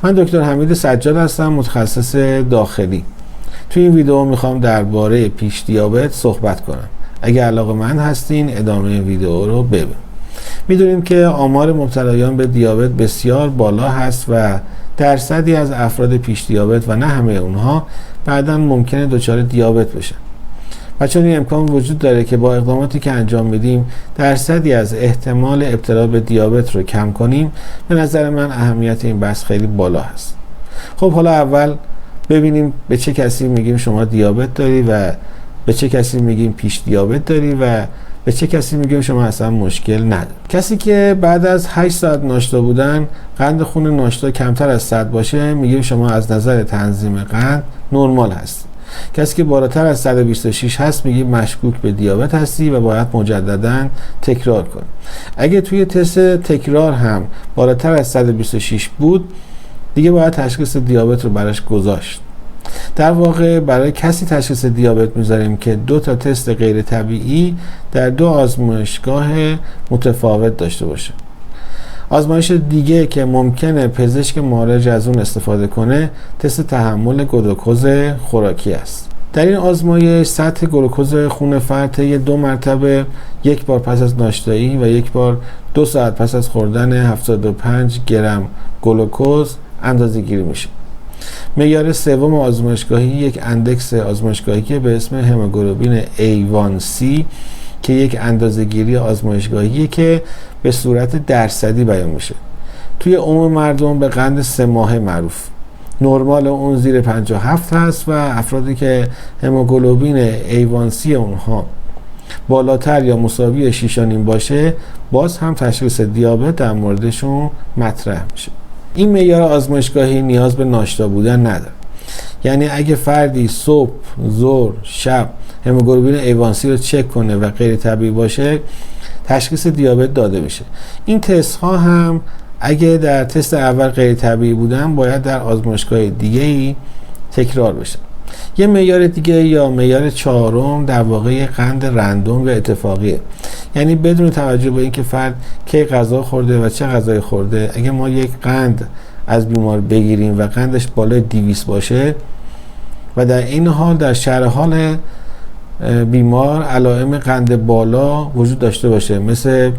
من دکتر حمید سجاد هستم، متخصص داخلی. توی این ویدیو میخوام درباره پیش دیابت صحبت کنم. اگه علاقه‌مند هستین ادامه ویدیو رو ببینید. میدونیم که آمار مبتلایان به دیابت بسیار بالا هست و درصدی از افراد پیش دیابت و نه همه اونها بعداً ممکنه دچار دیابت بشن. و چون این امکان وجود داره که با اقداماتی که انجام میدیم درصدی از احتمال ابتلا به دیابت رو کم کنیم، به نظر من اهمیت این بحث خیلی بالا هست. خب حالا اول ببینیم به چه کسی میگیم شما دیابت داری و به چه کسی میگیم پیش دیابت داری و به چه کسی میگیم شما اصلا مشکل نداری. کسی که بعد از 8 ساعت ناشتا بودن قند خون ناشتا کمتر از 100 باشه میگیم شما از نظر تنظیم قند نرمال هست. کسی که بالاتر از 126 هست میگیم مشکوک به دیابت هستی و باید مجددا تکرار کنی. اگه توی تست تکرار هم بالاتر از 126 بود دیگه باید تشخیص دیابت رو براش گذاشت. در واقع برای کسی تشخیص دیابت میذاریم که 2 تا تست غیر طبیعی در 2 آزمایشگاه متفاوت داشته باشه. آزمایش دیگه که ممکنه پزشک معالج از اون استفاده کنه تست تحمل گلوکوز خوراکی است. در این آزمایش سطح گلوکوز خون فرد 2 مرتبه، 1 بار پس از ناشتایی و 1 بار 2 ساعت پس از خوردن 75 گرم گلوکوز اندازه‌گیری میشه. معیار سوم آزمایشگاهی یک اندکس آزمایشگاهی به اسم هموگلوبین A1C که یک اندازه‌گیری آزمایشگاهیه که به صورت درصدی بیان میشه. توی عموم مردم به قند 3 ماهه معروف. نرمال اون زیر 57 هست و افرادی که هموگلوبین A1C اونها بالاتر یا مساوی 6.5 باشه باز هم تشخیص دیابت در موردشون مطرح میشه. این معیار آزمایشگاهی نیاز به ناشتا بودن نداره. یعنی اگه فردی صبح، ظهر، شب هموگلوبین A1C رو چک کنه و غیر طبیعی باشه تشخیص دیابت داده میشه. این تست ها هم اگه در تست اول غیر طبیعی بودن باید در آزمایشگاه دیگه‌ای تکرار بشه. یه معیار دیگه یا معیار 4م در واقع قند رندوم و اتفاقیه. یعنی بدون توجه به اینکه فرد کی غذا خورده و چه غذایی خورده، اگه ما یک قند از بیمار بگیریم و قندش بالای 200 باشه و در این حال در شرح حال بیمار علائم قند بالا وجود داشته باشه، مثل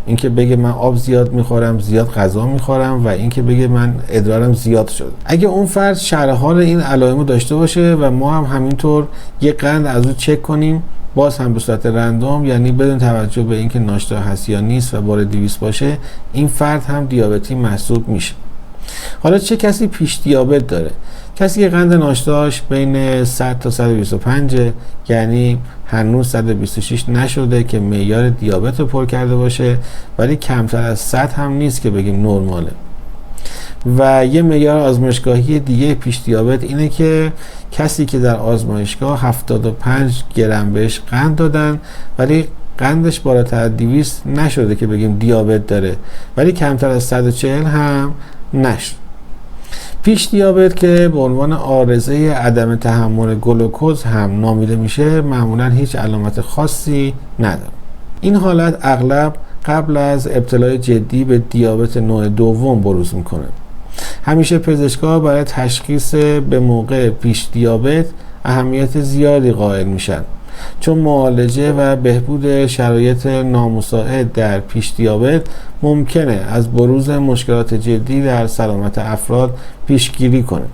اینکه بگه من آب زیاد میخورم، زیاد غذا میخورم و اینکه بگه من ادرارم زیاد شده، اگه اون فرد شرح حال این علائم داشته باشه و ما هم همینطور یک قند از او چک کنیم باز هم به صورت رندوم، یعنی بدون توجه به اینکه ناشتا هست یا نیست و بار 200 باشه، این فرد هم دیابتی محسوب میشه. حالا چه کسی پیش دیابت داره؟ کسی که قند ناشتاش بین 100 تا 125 یعنی هنوز 126 نشده که معیار دیابت رو پر کرده باشه، ولی کمتر از 100 هم نیست که بگیم نرماله. و یه معیار آزمایشگاهی دیگه پیش دیابت اینه که کسی که در آزمایشگاه 75 گرم بهش قند دادن ولی قندش بالاتر از 200 نشده که بگیم دیابت داره، ولی کمتر از 140 هم نشد. پیش دیابت که به عنوان عارضه عدم تحمل گلوکوز هم نامیده میشه معمولا هیچ علامت خاصی نداره. این حالت اغلب قبل از ابتلای جدی به دیابت نوع دوم بروز میکنه. همیشه پزشکا برای تشخیص به موقع پیش دیابت اهمیت زیادی قائل میشن، چون معالجه و بهبود شرایط نامساعد در پیش دیابت ممکنه از بروز مشکلات جدی در سلامت افراد پیشگیری کنه.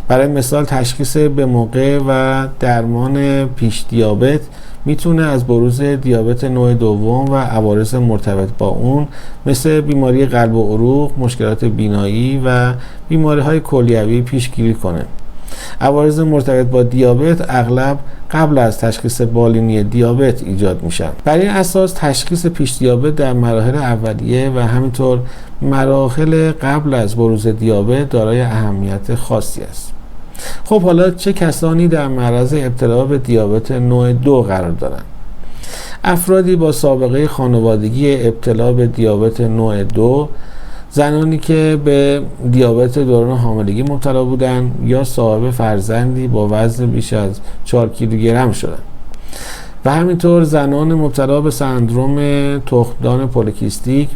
برای مثال تشخیص به موقع و درمان پیش دیابت میتونه از بروز دیابت نوع دوم و عوارض مرتبط با اون مثل بیماری قلب و عروق، مشکلات بینایی و بیماری‌های کلیوی پیشگیری کنه. عوارض مرتبط با دیابت اغلب قبل از تشخیص بالینی دیابت ایجاد میشن. بر این اساس تشخیص پیش دیابت در مراحل اولیه و همینطور مراحل قبل از بروز دیابت دارای اهمیت خاصی است. خب حالا چه کسانی در معرض ابتلا به دیابت نوع 2 قرار دارند؟ افرادی با سابقه خانوادگی ابتلا به دیابت نوع 2، زنانی که به دیابت دوران حاملگی مبتلا بودند یا صاحب فرزندی با وزن بیش از 4 کیلوگرم شدند و همینطور زنان مبتلا به سندروم تخمدان پلیکیستیک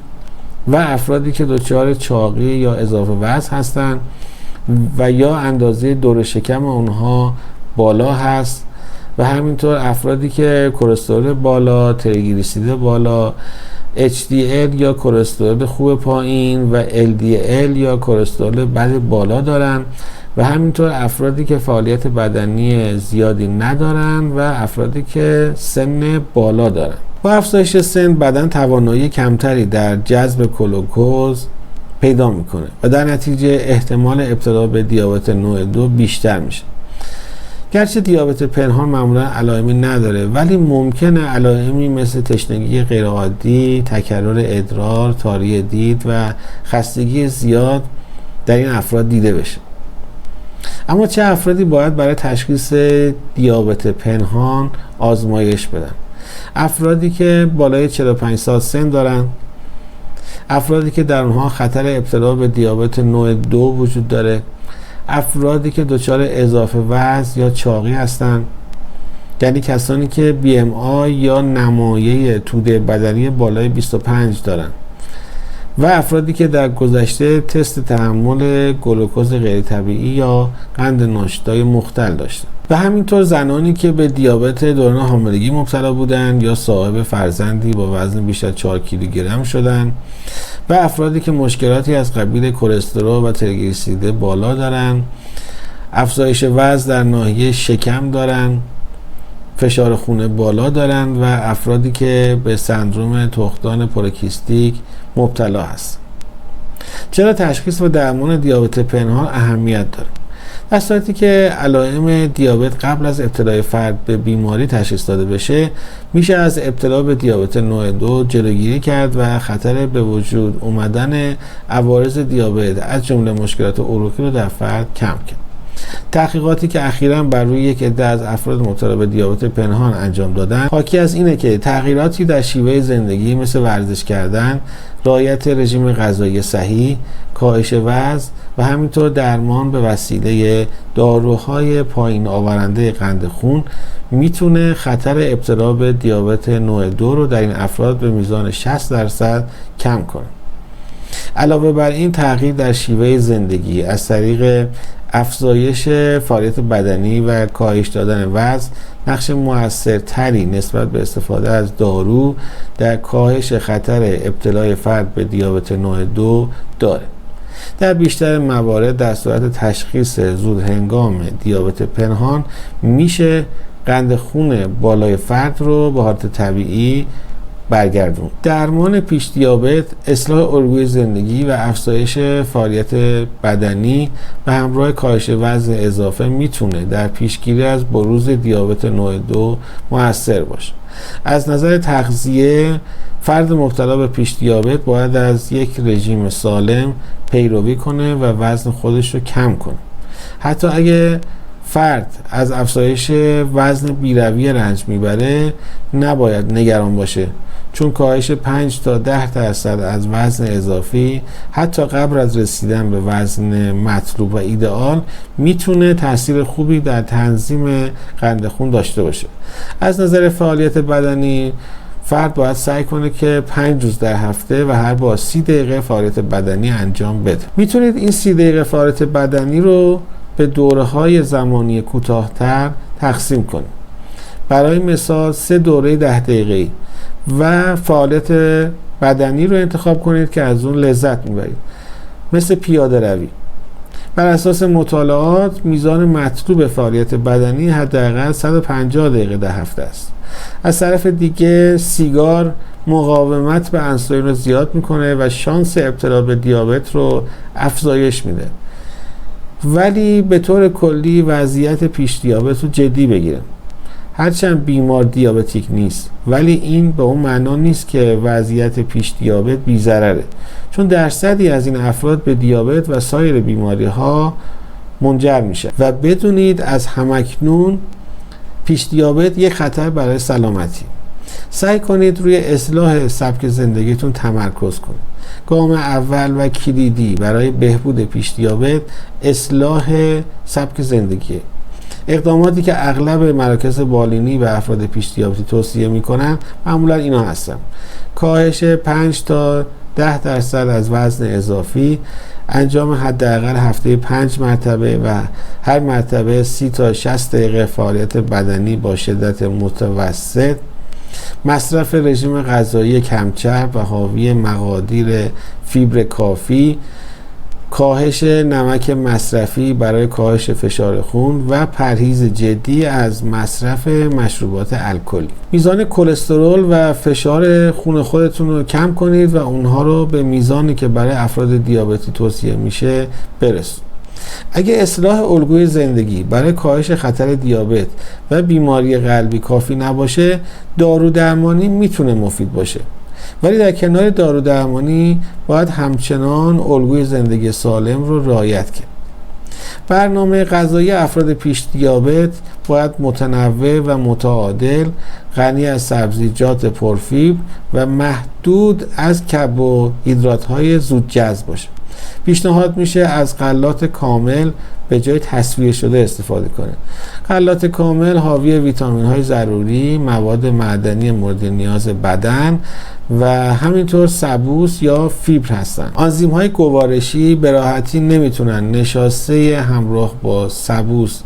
و افرادی که دچار چاقی یا اضافه وزن هستند و یا اندازه دور شکم اونها بالا هست و همینطور افرادی که کلسترول بالا، تریگلیسیرید بالا، HDL یا کلسترول خوب پایین و LDL یا کلسترول بد بالا دارن و همینطور افرادی که فعالیت بدنی زیادی ندارن و افرادی که سن بالا دارن. با افزایش سن بدن توانایی کمتری در جذب گلوکوز پیدا میکنه و در نتیجه احتمال ابتلا به دیابت نوع 2 بیشتر میشه. گرچه دیابت پنهان معمولا علائمی نداره ولی ممکنه علائمی مثل تشنگی غیرعادی، تکرر ادرار، تاری دید و خستگی زیاد در این افراد دیده بشه. اما چه افرادی باید برای تشخیص دیابت پنهان آزمایش بدن؟ افرادی که بالای 45 سال سن دارن، افرادی که در اونها خطر ابتلا به دیابت نوع 2 وجود داره، افرادی که دچار اضافه وزن یا چاقی هستند، یعنی کسانی که BMI یا نمایه توده بدنی بالای 25 دارن و افرادی که در گذشته تست تحمل گلوکوز غیر طبیعی یا قند ناشتای مختل داشتن و همینطور زنانی که به دیابت دوران حاملگی مبتلا بودند یا صاحب فرزندی با وزن بیش از 4 کیلوگرم شدند و افرادی که مشکلاتی از قبیل کلسترول و تریگلیسیرید بالا دارند، افزایش وزن در ناحیه شکم دارند، فشار خون بالا دارند و افرادی که به سندروم تخمدان پولیکیستیک مبتلا هست. چرا تشخیص و درمان دیابت پنهان اهمیت داره؟ در صورتی که علائم دیابت قبل از ابتلای فرد به بیماری تشخیص داده بشه، میشه از ابتلا به دیابت نوع 2 جلوگیری کرد و خطر به وجود اومدن عوارض دیابت از جمله مشکلات عروقی رو در فرد کم کرد. تحقیقاتی که اخیراً بر روی یک عده از افراد مبتلا به دیابت پنهان انجام دادن حاکی از اینه که تغییراتی در شیوه زندگی مثل ورزش کردن، رعایت رژیم غذایی صحیح، کاهش وزن و همینطور درمان به وسیله داروهای پایین آورنده قند خون میتونه خطر ابتلا به دیابت نوع 2 رو در این افراد به میزان 60% کم کنه. علاوه بر این تغییر در شیوه زندگی از طریق افزایش فعالیت بدنی و کاهش دادن وزن نقش موثرتری نسبت به استفاده از دارو در کاهش خطر ابتلای فرد به دیابت نوع 2 داره. در بیشتر موارد در صورت تشخیص زود هنگام دیابت پنهان میشه قند خون بالای فرد رو به حالت طبیعی برگردون. درمان پیش دیابت، اصلاح الگوی زندگی و افزایش فعالیت بدنی به همراه کاهش وزن اضافه میتونه در پیشگیری از بروز دیابت نوع 2 مؤثر باشه. از نظر تغذیه، فرد مبتلا به پیش دیابت باید از یک رژیم سالم پیروی کنه و وزن خودش رو کم کنه. حتی اگه فرد از افزایش وزن بیروی رنج میبره نباید نگران باشه، چون کاهش 5 تا 10% از وزن اضافی حتی قبل از رسیدن به وزن مطلوب و ایدئال میتونه تاثیر خوبی در تنظیم قند خون داشته باشه. از نظر فعالیت بدنی، فرد باید سعی کنه که 5 روز در هفته و هر بار 30 دقیقه فعالیت بدنی انجام بده. میتونید این 30 دقیقه فعالیت بدنی رو به دوره‌های زمانی کوتاه‌تر تقسیم کنید. برای مثال 3 دوره 10 دقیقه‌ای و فعالیت بدنی رو انتخاب کنید که از اون لذت میبرید، مثل پیاده روی. بر اساس مطالعات میزان مطلوب فعالیت بدنی حداقل 150 دقیقه در هفته است. از طرف دیگه سیگار مقاومت به انسولین رو زیاد میکنه و شانس ابتلا به دیابت رو افزایش میده. ولی به طور کلی وضعیت پیش دیابت رو جدی بگیرن. هرچند بیمار دیابتیک نیست، ولی این به اون معنا نیست که وضعیت پیش دیابت بی ضرره، چون درصدی از این افراد به دیابت و سایر بیماری ها منجر میشه و بدونید از همکنون پیش دیابت یک خطر برای سلامتی. سعی کنید روی اصلاح سبک زندگیتون تمرکز کنید. گام اول و کلیدی برای بهبود پیش دیابت اصلاح سبک زندگی. اقداماتی که اغلب مراکز بالینی و افراد پیش دیابتی توصیه میکنن معمولا اینا هستن: کاهش 5 تا 10% از وزن اضافی، انجام حداقل هفته 5 مرتبه و هر مرتبه 30 تا 60 دقیقه فعالیت بدنی با شدت متوسط، مصرف رژیم غذایی کم‌چرب و حاوی مقادیر فیبر کافی، کاهش نمک مصرفی برای کاهش فشار خون و پرهیز جدی از مصرف مشروبات الکلی. میزان کلسترول و فشار خون خودتون رو کم کنید و اونها رو به میزانی که برای افراد دیابتی توصیه میشه برسونید. اگه اصلاح الگوی زندگی برای کاهش خطر دیابت و بیماری قلبی کافی نباشه، دارو درمانی میتونه مفید باشه، ولی در کنار دارو درمانی باید همچنان الگوی زندگی سالم رو رعایت کرد. برنامه غذایی افراد پیش دیابت باید متنوع و متعادل، غنی از سبزیجات پرفیبر و محدود از کربوهیدرات‌های زودجذب باشه. پیشنهاد میشه از غلات کامل به جای تصفیه شده استفاده کنه. غلات کامل حاوی ویتامین‌های ضروری، مواد معدنی مورد نیاز بدن و همینطور سبوس یا فیبر هستن. آنزیم‌های گوارشی به راحتی نمیتونن نشاسته همراه با سبوس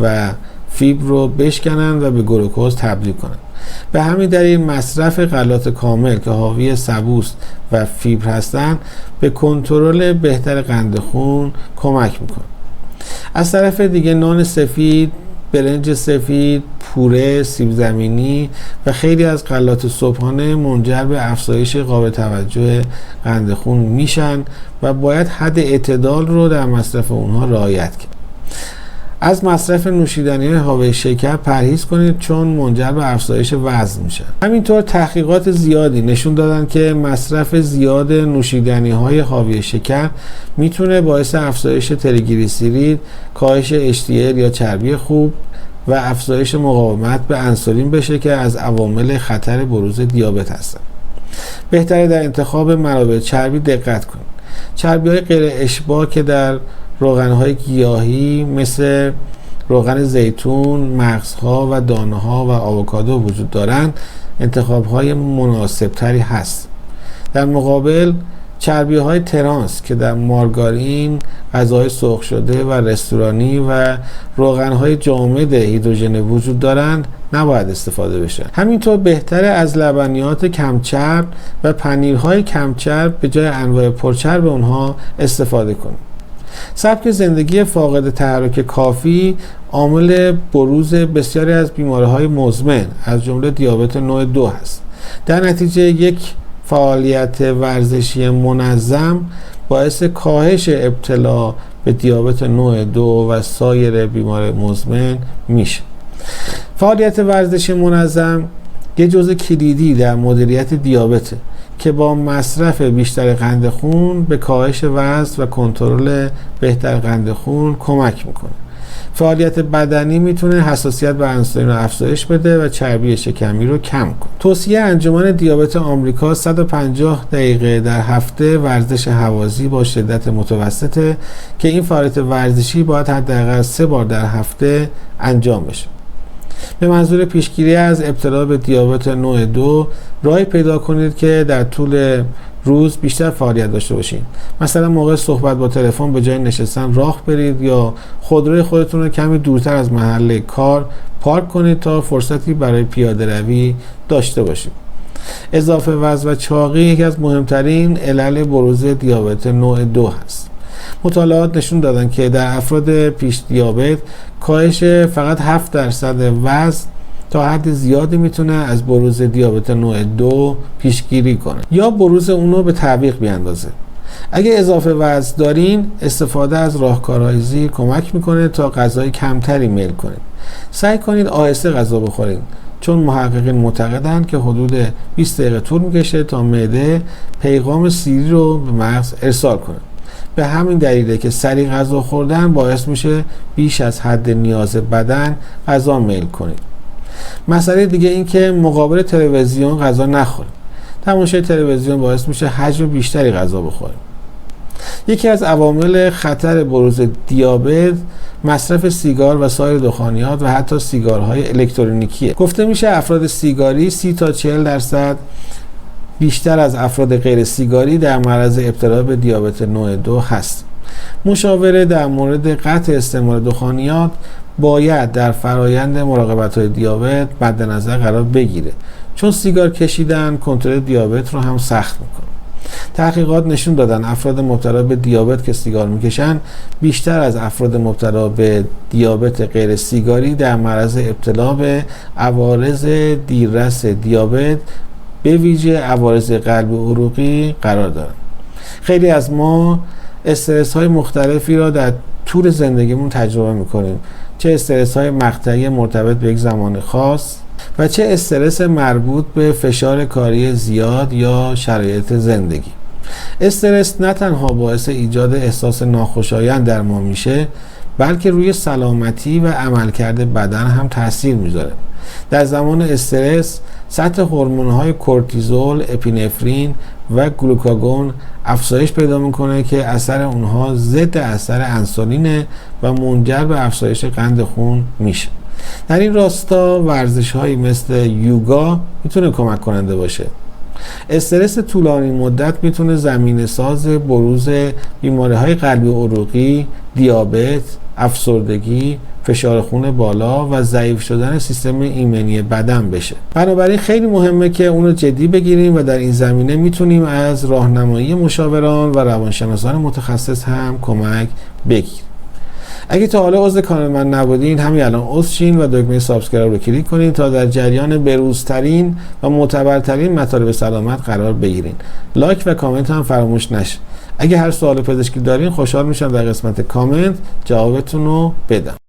و فیبر رو بشکنن و به گلوکوز تبدیل کنن. به همین دلیل مصرف غلات کامل که حاوی سبوس و فیبر هستند به کنترل بهتر قند خون کمک میکنه. از طرف دیگه نان سفید، برنج سفید، پوره، سیب زمینی و خیلی از غلات صبحانه منجر به افزایش قابل توجه قند خون میشن و باید حد اعتدال رو در مصرف اونها رعایت کرد. از مصرف نوشیدنی‌های حاوی شکر پرهیز کنید چون منجر به افزایش وزن میشه. همینطور تحقیقات زیادی نشون دادن که مصرف زیاد نوشیدنی‌های حاوی شکر میتونه باعث افزایش تریگلیسیرید، کاهش HDL یا چربی خوب و افزایش مقاومت به انسولین بشه که از عوامل خطر بروز دیابت هستن. بهتره در انتخاب منابع چربی دقت کنید. چربی‌های غیر اشباع که در روغن‌های گیاهی مثل روغن زیتون، مغزها و دانه‌ها و آووکادو وجود دارند، انتخاب‌های مناسب‌تری هست. در مقابل چربی‌های ترانس که در مارگارین، غذاهای سرخ شده و رستورانی و روغن‌های جامد هیدروژن وجود دارند نباید استفاده بشه. همینطور بهتره از لبنیات کمچرب و پنیرهای کمچرب به جای انواع پرچرب اونها استفاده کنید. سبک زندگی فاقد تحرک کافی عامل بروز بسیاری از بیماری‌های مزمن از جمله دیابت نوع 2 است. در نتیجه یک فعالیت ورزشی منظم باعث کاهش ابتلا به دیابت نوع 2 و سایر بیماری مزمن میشه. فعالیت ورزشی منظم یه جزء کلیدی در مدیریت دیابته که با مصرف بیشتر قند خون به کاهش وزن و کنترل بهتر قند خون کمک میکنه. فعالیت بدنی میتونه حساسیت به انسولین رو افزایش بده و چربی شکمی رو کم کنه. توصیه انجمن دیابت آمریکا 150 دقیقه در هفته ورزش هوازی با شدت متوسطه که این فعالیت ورزشی باید حداقل 3 بار در هفته انجام بشه. به منظور پیشگیری از ابتلا به دیابت نوع 2 راهی پیدا کنید که در طول روز بیشتر فعالیت داشته باشید. مثلا موقع صحبت با تلفن به جای نشستن راه برید یا خودروی خودتون رو کمی دورتر از محل کار پارک کنید تا فرصتی برای پیاده روی داشته باشید. اضافه وزن و چاقی یکی از مهمترین علل بروز دیابت نوع 2 هست. مطالعات نشون دادن که در افراد پیش دیابت کاهش فقط 7% وزن تا حد زیادی میتونه از بروز دیابت نوع 2 پیشگیری کنه یا بروز اونو به تعویق بیاندازه. اگه اضافه وزن دارین، استفاده از راهکارهای زیر کمک میکنه تا غذای کمتری میل کنید. سعی کنید آهسته غذا بخورید چون محققین معتقدند که حدود 20 دقیقه طول میکشه تا معده پیغام سیری رو به مغز ارسال کنه. به همین دلیله که سریع غذا خوردن باعث میشه بیش از حد نیاز بدن غذا میل کنید. مسئله دیگه این که مقابل تلویزیون غذا نخورید. تماشای تلویزیون باعث میشه حجم بیشتری غذا بخورید. یکی از عوامل خطر بروز دیابت مصرف سیگار و سایر دخانیات و حتی سیگارهای الکترونیکیه. گفته میشه افراد سیگاری 30 تا 40% بیشتر از افراد غیر سیگاری در معرض ابتلا به دیابت نوع 2 هست. مشاوره در مورد قطع استعمال دخانیات باید در فرایند مراقبت‌های دیابت مد نظر قرار بگیره، چون سیگار کشیدن کنترل دیابت رو هم سخت میکنه. تحقیقات نشون دادن افراد مبتلا به دیابت که سیگار میکشن بیشتر از افراد مبتلا به دیابت غیر سیگاری در معرض ابتلا به عوارض دیررس دیابت به ویژه عوارض قلبی عروقی قرار دارن. خیلی از ما استرس های مختلفی را در طول زندگیمون تجربه میکنیم، چه استرس های مقطعی مرتبط به یک زمان خاص و چه استرس مربوط به فشار کاری زیاد یا شرایط زندگی. استرس نه تنها باعث ایجاد احساس ناخوشایند در ما میشه، بلکه روی سلامتی و عملکرد بدن هم تاثیر میذاره. در زمان استرس سطح هورمون‌های کورتیزول، اپینفرین و گلوکاگون افزایش پیدا میکنه که اثر اونها ضد اثر انسولین و منجر به افزایش قند خون میشه. در این راستا ورزش‌هایی مثل یوگا میتونه کمک کننده باشه. استرس طولانی مدت میتونه زمینه‌ساز بروز بیماری‌های قلبی و عروقی، دیابت، افسردگی، فشار خون بالا و ضعیف شدن سیستم ایمنی بدن بشه. بنابراین خیلی مهمه که اون رو جدی بگیریم و در این زمینه میتونیم از راهنمایی مشاوران و روانشناسان متخصص هم کمک بگیریم. اگه تا حالا عضو کانال من نبودین، همین الان عضو شین و دکمه سابسکرایب رو کلیک کنین تا در جریان بروزترین و معتبرترین مطالب سلامت قرار بگیرین. لایک و کامنت هم فراموش نشه. اگه هر سوال پزشکی دارین خوشحال میشم در قسمت کامنت جوابتون رو بدم.